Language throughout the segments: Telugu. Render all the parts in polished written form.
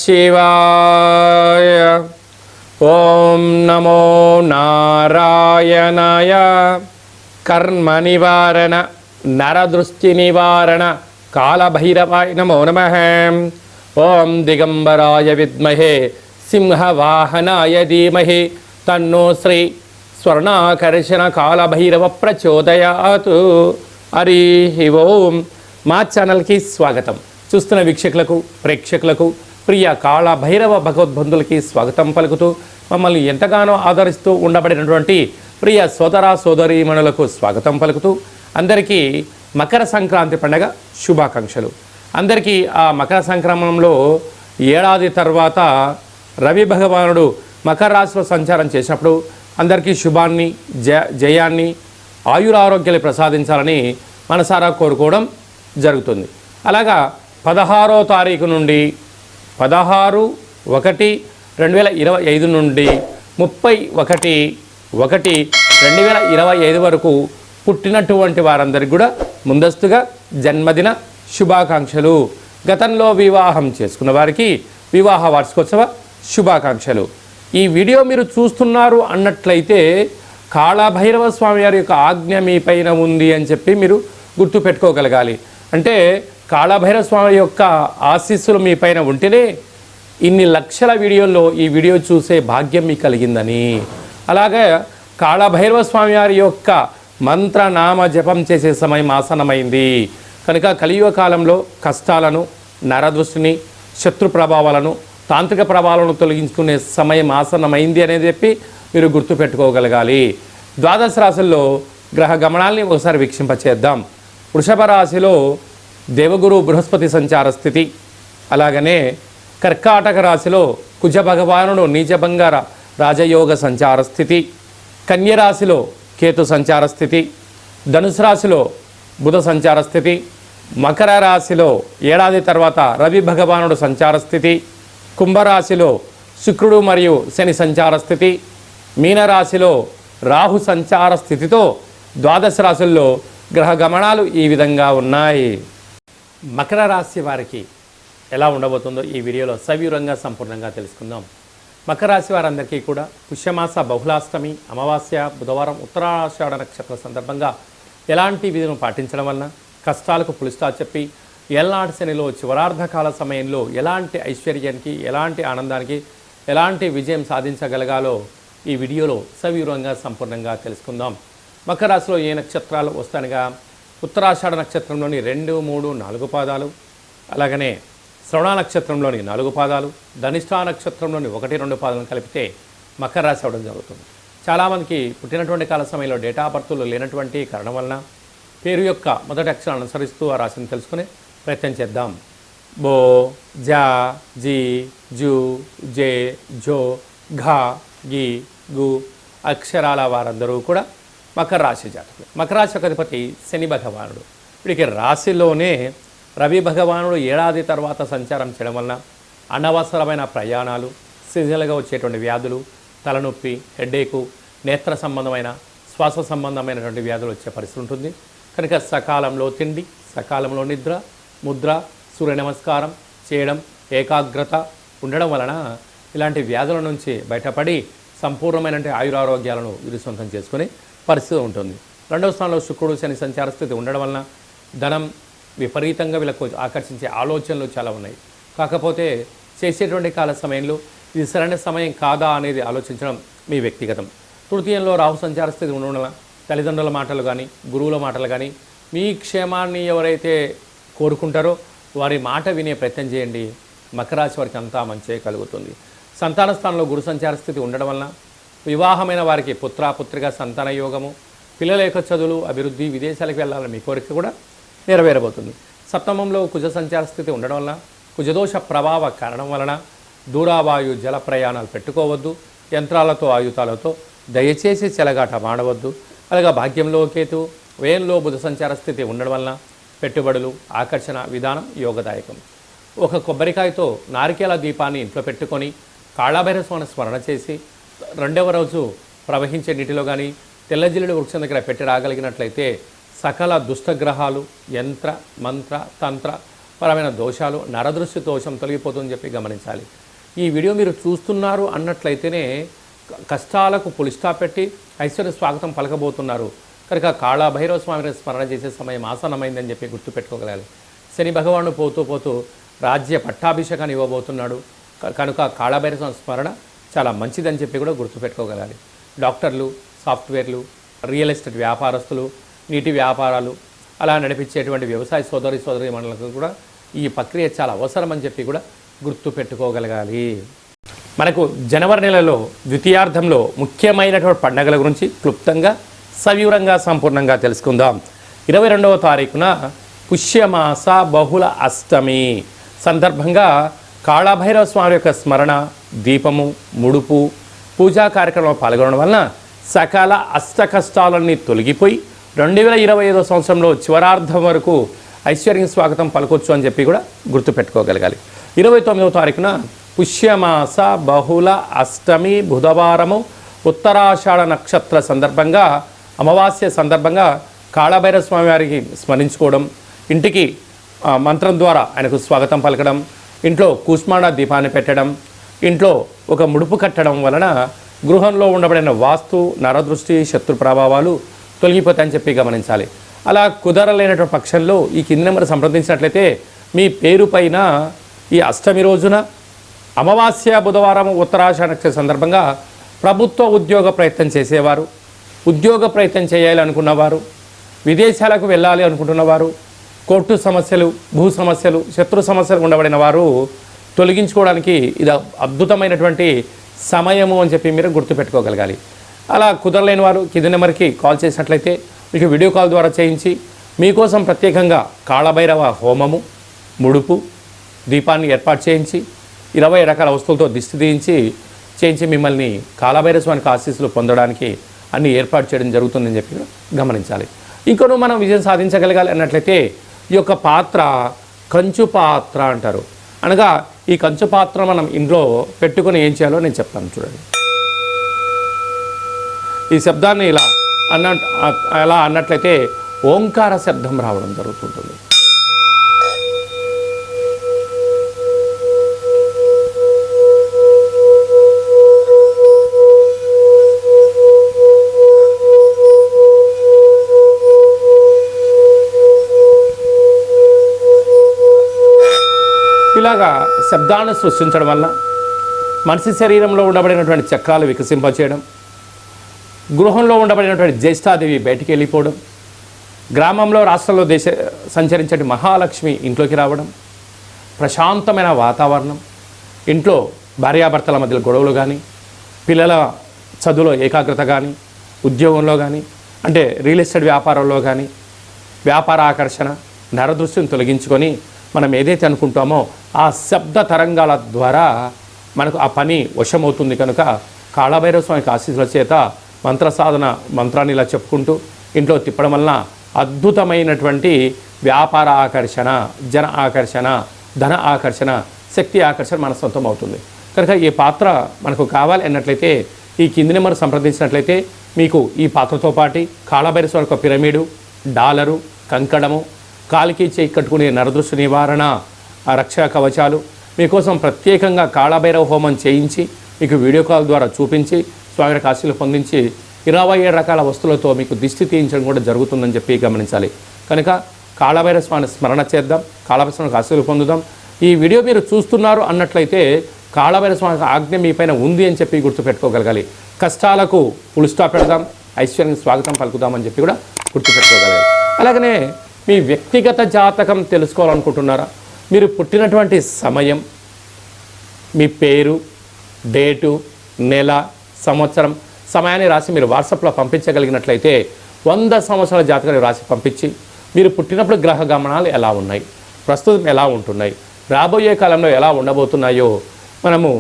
శివాయ. ఓం నమో నారాయణాయ. కర్మ నివారణ నరదృష్టి నివారణ కాళభైరవాయ నమో నమః. ఓం దిగంబరాయ విద్మహే సింహవాహనాయ ధీమహి తన్నో శ్రీ స్వర్ణాకర్షణ కాళభైరవ ప్రచోదయాత్. హరి ఓం. మా ఛానల్కి స్వాగతం. చూస్తున్న వీక్షకులకు, ప్రేక్షకులకు, ప్రియ కాళభైరవ భగవద్బంధులకి స్వాగతం పలుకుతూ, మమ్మల్ని ఎంతగానో ఆదరిస్తూ ఉండబడినటువంటి ప్రియ సోదర సోదరీమణులకు స్వాగతం పలుకుతూ, అందరికీ మకర సంక్రాంతి పండుగ శుభాకాంక్షలు. అందరికీ ఆ మకర సంక్రమణంలో ఏడాది తర్వాత రవి భగవానుడు మకర రాశిలో సంచారం చేసినప్పుడు అందరికీ శుభాన్ని, జయాన్ని, ఆయురారోగ్యాలు ప్రసాదించాలని మనసారా కోరుకోవడం జరుగుతుంది. అలాగా 16వ తారీఖు నుండి 16/1/2025 నుండి 31/1/2025 వరకు పుట్టినటువంటి వారందరికీ కూడా ముందస్తుగా జన్మదిన శుభాకాంక్షలు. గతంలో వివాహం చేసుకున్న వారికి వివాహ వార్షికోత్సవ శుభాకాంక్షలు. ఈ వీడియో మీరు చూస్తున్నారు అన్నట్లయితే కాళభైరవ స్వామి వారి యొక్క ఆజ్ఞ మీ పైన ఉంది అని చెప్పి మీరు గుర్తుపెట్టుకోగలగాలి. అంటే కాళభైరవ స్వామి యొక్క ఆశీస్సులు మీ పైన ఉంటేనే ఇన్ని లక్షల వీడియోల్లో ఈ వీడియో చూసే భాగ్యం మీకు కలిగిందని. అలాగే కాళభైరవ స్వామి వారి యొక్క మంత్రనామ జపం చేసే సమయం ఆసనమైంది కనుక కలియుగ కాలంలో కష్టాలను, నరదృష్టిని, శత్రు ప్రభావాలను, తాంత్రిక ప్రభావాలను తొలగించుకునే సమయం ఆసనమైంది అనేది చెప్పి మీరు గుర్తుపెట్టుకోగలగాలి. ద్వాదశ రాశుల్లో గ్రహ గమనాల్ని ఒకసారి వీక్షింపచేద్దాం. వృషభ రాశిలో దేవగురు బృహస్పతి సంచార స్థితి, అలాగనే కర్కాటక రాశిలో కుజ భగవానుడు నీచభంగ రాజయోగ సంచార స్థితి, కన్య రాశిలో కేతు సంచార స్థితి, ధనుసు రాశిలో బుధ సంచార స్థితి, మకర రాశిలో ఏడాది తర్వాత రవి భగవానుడు సంచార స్థితి, కుంభరాశిలో శుక్రుడు మరియు శని సంచార స్థితి, మీనరాశిలో రాహు సంచార స్థితితో ద్వాదశ రాశుల్లో గ్రహ గమనాలు ఈ విధంగా ఉన్నాయి. మకర రాశి వారికి ఎలా ఉండబోతుందో ఈ వీడియోలో సవివరంగా సంపూర్ణంగా తెలుసుకుందాం. మకర రాశి వారందరికీ కూడా పుష్యమాస బహుళాష్టమి అమావాస్య బుధవారం ఉత్తరాషాఢ నక్షత్ర సందర్భంగా ఎలాంటి విధులను పాటించడం వలన కష్టాలకు పులిస్టా చెప్పి ఏళ్నాటి శనిలో చివరార్ధకాల సమయంలో ఎలాంటి ఐశ్వర్యానికి, ఎలాంటి ఆనందానికి, ఎలాంటి విజయం సాధించగలగాలో ఈ వీడియోలో సవివరంగా సంపూర్ణంగా తెలుసుకుందాం. మకర రాశిలో ఏ నక్షత్రాలు వస్తాయనగా ఉత్తరాషాఢ నక్షత్రంలోని 2, 3, 4 పాదాలు, అలాగనే శ్రవణ నక్షత్రంలోని 4 పాదాలు, ధనిష్ఠా నక్షత్రంలోని 1, 2 పాదాలను కలిపితే మకర రాశి అవ్వడం జరుగుతుంది. చాలామందికి పుట్టినటువంటి కాల సమయంలో డేటా ఆఫ్ బర్త్లు లేనటువంటి కారణం వలన పేరు యొక్క మొదటి అక్షరాన్ని అనుసరిస్తూ ఆ రాశిని తెలుసుకునే ప్రయత్నం చేద్దాం. బో, జా, జీ, జూ, జే, జో, ఘా, గి, గు అక్షరాల వారందరూ కూడా మకర రాశి జాతకులు. మకర రాశి యొక్క అధిపతి శని భగవానుడు. వీడికి రాశిలోనే రవి భగవానుడు ఏడాది తర్వాత సంచారం చేయడం వలన అనవసరమైన ప్రయాణాలు, సీజనల్గా వచ్చేటువంటి వ్యాధులు, తలనొప్పి, హెడ్ఏకు, నేత్ర సంబంధమైన, శ్వాస సంబంధమైనటువంటి వ్యాధులు వచ్చే పరిస్థితి ఉంటుంది. కనుక సకాలంలో తిండి, సకాలంలో నిద్ర, ముద్ర, సూర్య నమస్కారం చేయడం, ఏకాగ్రత ఉండడం వలన ఇలాంటి వ్యాధుల నుంచి బయటపడి సంపూర్ణమైన ఆయురారోగ్యాలను వీరు సొంతం చేసుకునే పరిస్థితి ఉంటుంది. రెండవ స్థానంలో శుక్రుడు శని సంచార స్థితి ఉండడం వలన ధనం విపరీతంగా వీళ్ళకు ఆకర్షించే ఆలోచనలు చాలా ఉన్నాయి. కాకపోతే చేసేటువంటి కాల సమయంలో ఇది సరైన సమయం కాదా అనేది ఆలోచించడం మీ వ్యక్తిగతం. తృతీయంలో రాహు సంచార స్థితి ఉండడం వలన తల్లిదండ్రుల మాటలు కానీ, గురువుల మాటలు కానీ, మీ క్షేమాన్ని ఎవరైతే కోరుకుంటారో వారి మాట వినే ప్రయత్నం చేయండి. మకర రాశి వారికి అంతా మంచి కలుగుతుంది. సంతాన స్థానంలో గురు సంచార స్థితి ఉండడం వలన వివాహమైన వారికి పుత్రిక సంతాన యోగము, పిల్లల యొక్క చదువులు, అభివృద్ధి, విదేశాలకు వెళ్ళాలని మీ కోరిక కూడా నెరవేరబోతుంది. సప్తమంలో కుజ సంచార స్థితి ఉండడం వలన కుజదోష ప్రభావ కారణం వలన దూరావాయు జల ప్రయాణాలు పెట్టుకోవద్దు. యంత్రాలతో, ఆయుధాలతో దయచేసి చెలగాట మాడవద్దు. అలాగే భాగ్యంలో కేతు, వ్యయంలో బుధ సంచార స్థితి ఉండడం వలన పెట్టుబడులు, ఆకర్షణ విధానం యోగదాయకం. ఒక కొబ్బరికాయతో నారికేల దీపాన్ని ఇంట్లో పెట్టుకొని కాళభైరవ స్వామిని స్మరణ చేసి రెండవ రోజు ప్రవహించే నీటిలో కానీ తెల్లజిల్లుడు వృక్షం దగ్గర పెట్టి రాగలిగినట్లయితే సకల దుష్టగ్రహాలు, యంత్ర, మంత్ర, తంత్ర, పరమైన దోషాలు, నరదృష్టి దోషం తొలగిపోతుందని చెప్పి గమనించాలి. ఈ వీడియో మీరు చూస్తున్నారు అన్నట్లయితేనే కష్టాలకు పులిస్టాప్ పెట్టి ఐశ్వర్య స్వాగతం పలకబోతున్నారు కనుక కాళభైరవ స్వామిని స్మరణ చేసే సమయం ఆసన్నమైందని చెప్పి గుర్తుపెట్టుకోగలగాలి. శని భగవానుడు పోతూ రాజ్య పట్టాభిషేకాన్ని ఇవ్వబోతున్నాడు కనుక కాళభైరవ స్వామి స్మరణ చాలా మంచిదని చెప్పి కూడా గుర్తుపెట్టుకోగలగాలి. డాక్టర్లు, సాఫ్ట్వేర్లు, రియల్ ఎస్టేట్ వ్యాపారస్తులు, నీటి వ్యాపారాలు అలా నడిపించేటువంటి వ్యవసాయ సోదరి మండలకు కూడా ఈ ప్రక్రియ చాలా అవసరమని చెప్పి కూడా గుర్తుపెట్టుకోగలగాలి. మనకు జనవరి నెలలో ద్వితీయార్థంలో ముఖ్యమైనటువంటి పండుగల గురించి క్లుప్తంగా సవివరంగా సంపూర్ణంగా తెలుసుకుందాం. 22వ తారీఖున పుష్యమాస బహుళ అష్టమి సందర్భంగా కాళభైరవ స్వామి యొక్క స్మరణ, దీపము, ముడుపు, పూజా కార్యక్రమంలో పాల్గొనడం వలన సకల అష్ట కష్టాలన్నీ తొలగిపోయి 2025 సంవత్సరంలో చివరార్థం వరకు ఐశ్వర్యం స్వాగతం పలకొచ్చు అని చెప్పి కూడా గుర్తుపెట్టుకోగలగాలి. 29వ తారీఖున పుష్యమాస బహుళ అష్టమి బుధవారము ఉత్తరాషాఢ నక్షత్ర సందర్భంగా అమావాస్య సందర్భంగా కాళభైరవ స్వామి వారికి స్మరించుకోవడం, ఇంటికి మంత్రం ద్వారా ఆయనకు స్వాగతం పలకడం, ఇంట్లో కూష్మాండ దీపాన్ని పెట్టడం, ఇంట్లో ఒక ముడుపు కట్టడం వలన గృహంలో ఉండబడిన వాస్తు, నరదృష్టి, శత్రు ప్రభావాలు తొలగిపోతాయని చెప్పి గమనించాలి. అలా కుదరలేనటువంటి పక్షంలో ఈ కింది నెంబర్ సంప్రదించినట్లయితే మీ పేరు పైన ఈ అష్టమి రోజున అమావాస్య బుధవారం ఉత్తరాషాఢ నక్షత్ర సందర్భంగా ప్రభుత్వ ఉద్యోగ ప్రయత్నం చేసేవారు, ఉద్యోగ ప్రయత్నం చేయాలనుకున్నవారు, విదేశాలకు వెళ్ళాలి అనుకుంటున్నవారు, కోర్టు సమస్యలు, భూ సమస్యలు, శత్రు సమస్యలు ఉండబడిన వారు తొలగించుకోవడానికి ఇది అద్భుతమైనటువంటి సమయము అని చెప్పి మీరు గుర్తుపెట్టుకోగలగాలి. అలా కుదరలేని వారు కింది నెంబర్కి కాల్ చేసినట్లయితే మీకు వీడియో కాల్ ద్వారా చేయించి మీకోసం ప్రత్యేకంగా కాళభైరవ హోమము, ముడుపు, దీపాన్ని ఏర్పాటు చేయించి 20 రకాల వస్తువులతో దిష్టి చేయించి మిమ్మల్ని కాళభైరవ స్వామికి ఆశీస్సులు పొందడానికి అన్ని ఏర్పాటు చేయడం జరుగుతుందని చెప్పి గమనించాలి. ఇంకొను మనం విజయం సాధించగలగాలి అన్నట్లయితే ఈ యొక్క పాత్ర కంచు పాత్ర అంటారు. అనగా ఈ కంచు పాత్ర మనం ఇంట్లో పెట్టుకొని ఏం చేయాలో నేను చెప్తాను చూడండి. ఈ శబ్దాన్ని ఎలా అన్నట్లయితే ఓంకార శబ్దం రావడం జరుగుతుంటుంది. ఇలాగా శబ్దాన్ని సృష్టించడం వల్ల మనిషి శరీరంలో ఉండబడినటువంటి చక్రాలు వికసింపచేయడం, గృహంలో ఉండబడినటువంటి జ్యేష్ఠాదేవి బయటికి వెళ్ళిపోవడం, గ్రామంలో రాష్ట్రంలో సంచరించే మహాలక్ష్మి ఇంట్లోకి రావడం, ప్రశాంతమైన వాతావరణం, ఇంట్లో భార్యాభర్తల మధ్య గొడవలు కానీ, పిల్లల చదువులో ఏకాగ్రత కానీ, ఉద్యోగంలో కానీ, అంటే రియల్ ఎస్టేట్ వ్యాపారంలో కానీ వ్యాపార ఆకర్షణ, నరదృష్టిని తొలగించుకొని మనం ఏదైతే అనుకుంటామో ఆ శబ్ద తరంగాల ద్వారా మనకు ఆ పని వశమవుతుంది. కనుక కాళభైరవ స్వామికి ఆశీస్సుల చేత మంత్ర సాధన మంత్రాన్ని ఇలా చెప్పుకుంటూ ఇంట్లో తిప్పడం వలన అద్భుతమైనటువంటి వ్యాపార ఆకర్షణ, జన ఆకర్షణ, ధన ఆకర్షణ, శక్తి ఆకర్షణ మన సొంతం అవుతుంది. కనుక ఈ పాత్ర మనకు కావాలి అన్నట్లయితే ఈ కింది నెంబర్ సంప్రదించినట్లయితే మీకు ఈ పాత్రతో పాటు కాళభైరవ స్వామి యొక్క పిరమిడు, డాలరు, కంకణము, కాలికి చేయి కట్టుకునే నరదృష్టి నివారణ రక్షా కవచాలు మీకోసం ప్రత్యేకంగా కాళభైరవ హోమం చేయించి మీకు వీడియో కాల్ ద్వారా చూపించి స్వామి ఆశీస్సులు పొందించి 27 రకాల వస్తువులతో మీకు దిష్టి తీయించడం కూడా జరుగుతుందని చెప్పి గమనించాలి. కనుక కాళభైరవ స్వామిని స్మరణ చేద్దాం, కాళభైరవ స్వామికి ఆశీస్సులు పొందుదాం. ఈ వీడియో మీరు చూస్తున్నారు అన్నట్లయితే కాళభైరవ స్వామి ఆజ్ఞ మీ పైన ఉంది అని చెప్పి గుర్తుపెట్టుకోగలగాలి. కష్టాలకు ఫుల్ స్టాప్ పెడదాం, ఐశ్వర్యం స్వాగతం పలుకుదామని చెప్పి కూడా గుర్తుపెట్టుకోగలగాలి. అలాగనే మీ వ్యక్తిగత జాతకం తెలుసుకోవాలనుకుంటున్నారా? మీరు పుట్టినటువంటి సమయం, మీ పేరు, డేటు, నెల, సంవత్సరం, సమయాన్ని రాసి మీరు వాట్సాప్లో పంపించగలిగినట్లయితే 100 సంవత్సరాల జాతకాన్ని రాసి పంపించి మీరు పుట్టినప్పుడు గ్రహ గమనాలు ఎలా ఉన్నాయి, ప్రస్తుతం ఎలా ఉంటున్నాయి, రాబోయే కాలంలో ఎలా ఉండబోతున్నాయో మనము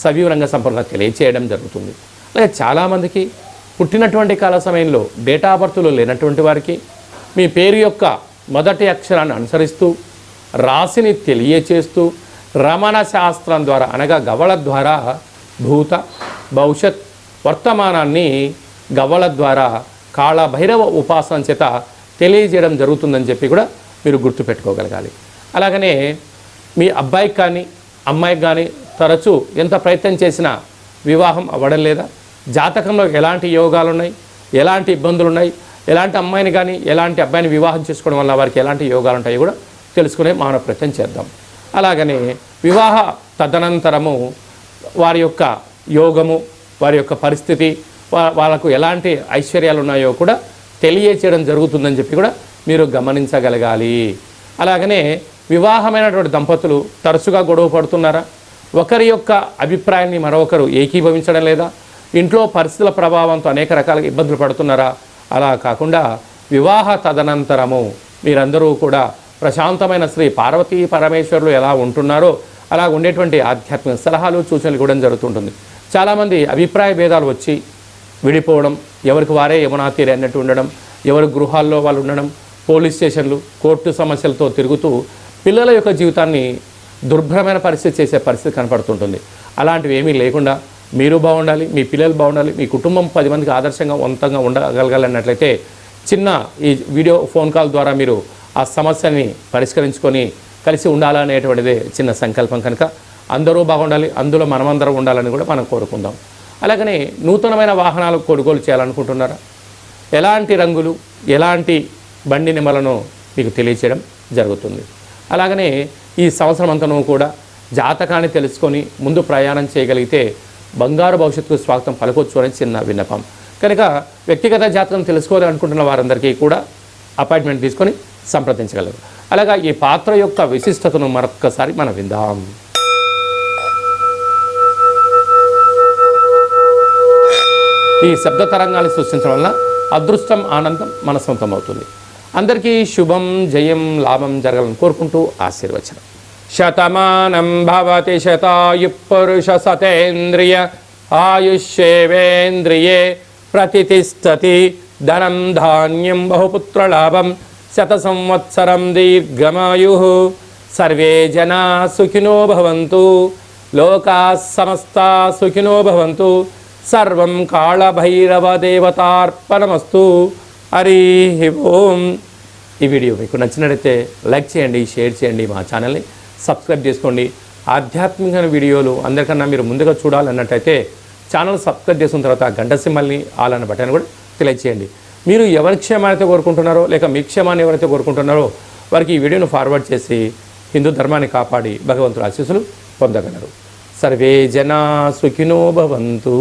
సవివరంగా సంపూర్ణంగా తెలియచేయడం జరుగుతుంది. అలాగే చాలామందికి పుట్టినటువంటి కాల సమయంలో డేటా ఆఫ్ బర్త్లో లేనటువంటి వారికి మీ పేరు యొక్క మొదటి అక్షరాన్ని అనుసరిస్తూ రాశిని తెలియచేస్తూ రమణ శాస్త్రం ద్వారా అనగా గవ్వల ద్వారా భూత భవిష్యత్ వర్తమానాన్ని గవ్వల ద్వారా కాళభైరవ ఉపాసన చేత తెలియజేయడం జరుగుతుందని చెప్పి కూడా మీరు గుర్తుపెట్టుకోగలగాలి. అలాగనే మీ అబ్బాయికి కానీ అమ్మాయికి కానీ తరచూ ఎంత ప్రయత్నం చేసినా వివాహం అవ్వడం లేదా, జాతకంలో ఎలాంటి యోగాలు ఉన్నాయి, ఎలాంటి ఇబ్బందులు ఉన్నాయి, ఎలాంటి అమ్మాయిని కానీ ఎలాంటి అబ్బాయిని వివాహం చేసుకోవడం వల్ల వారికి ఎలాంటి యోగాలు ఉంటాయో కూడా తెలుసుకునే మానవ ప్రయత్నం చేద్దాం. అలాగనే వివాహ తదనంతరము వారి యొక్క యోగము, వారి యొక్క పరిస్థితి, వాళ్ళకు ఎలాంటి ఐశ్వర్యాలు ఉన్నాయో కూడా తెలియచేయడం జరుగుతుందని చెప్పి కూడా మీరు గమనించగలగాలి. అలాగనే వివాహమైనటువంటి దంపతులు తరచుగా గొడవ పడుతున్నారా, ఒకరి యొక్క అభిప్రాయాన్ని మరొకరు ఏకీభవించడం లేదా, ఇంట్లో పరిస్థితుల ప్రభావంతో అనేక రకాల ఇబ్బందులు పడుతున్నారా, అలా కాకుండా వివాహ తదనంతరము మీరందరూ కూడా ప్రశాంతమైన శ్రీ పార్వతీ పరమేశ్వరులు ఎలా ఉంటున్నారో అలా ఉండేటువంటి ఆధ్యాత్మిక సలహాలు సూచనలు ఇవ్వడం జరుగుతుంటుంది. చాలామంది అభిప్రాయ భేదాలు వచ్చి విడిపోవడం, ఎవరికి వారే యమునా తీరే అన్నట్టు ఉండడం, ఎవరి గృహాల్లో వాళ్ళు ఉండడం, పోలీస్ స్టేషన్లు, కోర్టు సమస్యలతో తిరుగుతూ పిల్లల యొక్క జీవితాన్ని దుర్భరమైన పరిస్థితి చేసే పరిస్థితి కనపడుతుంటుంది. అలాంటివి ఏమీ లేకుండా మీరు బాగుండాలి, మీ పిల్లలు బాగుండాలి, మీ కుటుంబం 10 మందికి ఆదర్శంగా వంతంగా ఉండగలగాలన్నట్లయితే చిన్న ఈ వీడియో ఫోన్ కాల్ ద్వారా మీరు ఆ సమస్యని పరిష్కరించుకొని కలిసి ఉండాలనేటువంటిదే చిన్న సంకల్పం. కనుక అందరూ బాగుండాలి, అందులో మనమందరం ఉండాలని కూడా మనం కోరుకుందాం. అలాగనే నూతనమైన వాహనాలు కొనుగోలు చేయాలనుకుంటున్నారా, ఎలాంటి రంగులు, ఎలాంటి బండి నెంబర్లను మీకు తెలియచేయడం జరుగుతుంది. అలాగనే ఈ సంవత్సరం అంతను కూడా జాతకాన్ని తెలుసుకొని ముందు ప్రయాణం చేయగలిగితే బంగారు భవిష్యత్తుకు స్వాగతం పలకొచ్చు అని చిన్న విన్నపం. కనుక వ్యక్తిగత జాతకం తెలుసుకోవాలనుకుంటున్న వారందరికీ కూడా అపాయింట్మెంట్ తీసుకొని సంప్రదించగలరు. అలాగా ఈ పాత్ర యొక్క విశిష్టతను మరొక్కసారి మనం విందాం. ఈ శబ్ద తరంగాలు సృష్టించడం వల్ల అదృష్టం, ఆనందం మన సొంతం అవుతుంది. అందరికీ శుభం, జయం, లాభం జరగాలని కోరుకుంటూ ఆశీర్వచనం. శతమానం భవతి శతాయుః పురుష సతేంద్రియ ఆయుష్యేవేంద్రియే ప్రతితిష్టతి ధనం ధాన్యం బహుపుత్రలాభం శత సంవత్సరం దీర్ఘమాయుః. సర్వే జనా సుఖినో భవంతు, లోకాః సమస్తాః సుఖినో భవంతు. సర్వం కాళభైరవ దేవతార్పణమస్తు. హరి ఓం. ఈ వీడియో మీకు నచ్చినట్లయితే లైక్ చేయండి, షేర్ చేయండి, మా ఛానల్ని సబ్స్క్రైబ్ చేసుకోండి. ఆధ్యాత్మిక వీడియోలు అందరికన్నా మీరు ముందుగా చూడాలన్నట్టయితే ఛానల్ సబ్స్క్రైబ్ చేసుకున్న తర్వాత గంట సింబల్ని ఆల్ అన్న బటన్ కూడా తెలియచేయండి. మీరు ఎవరి క్షేమాన్ని అయితే కోరుకుంటున్నారో లేక మీ క్షేమాన్ని ఎవరైతే కోరుకుంటున్నారో వారికి ఈ వీడియోను ఫార్వర్డ్ చేసి హిందూ ధర్మాన్ని కాపాడి భగవంతుడి ఆశీస్సులు పొందగలరు. సర్వే జనా సుఖినో భవంతు.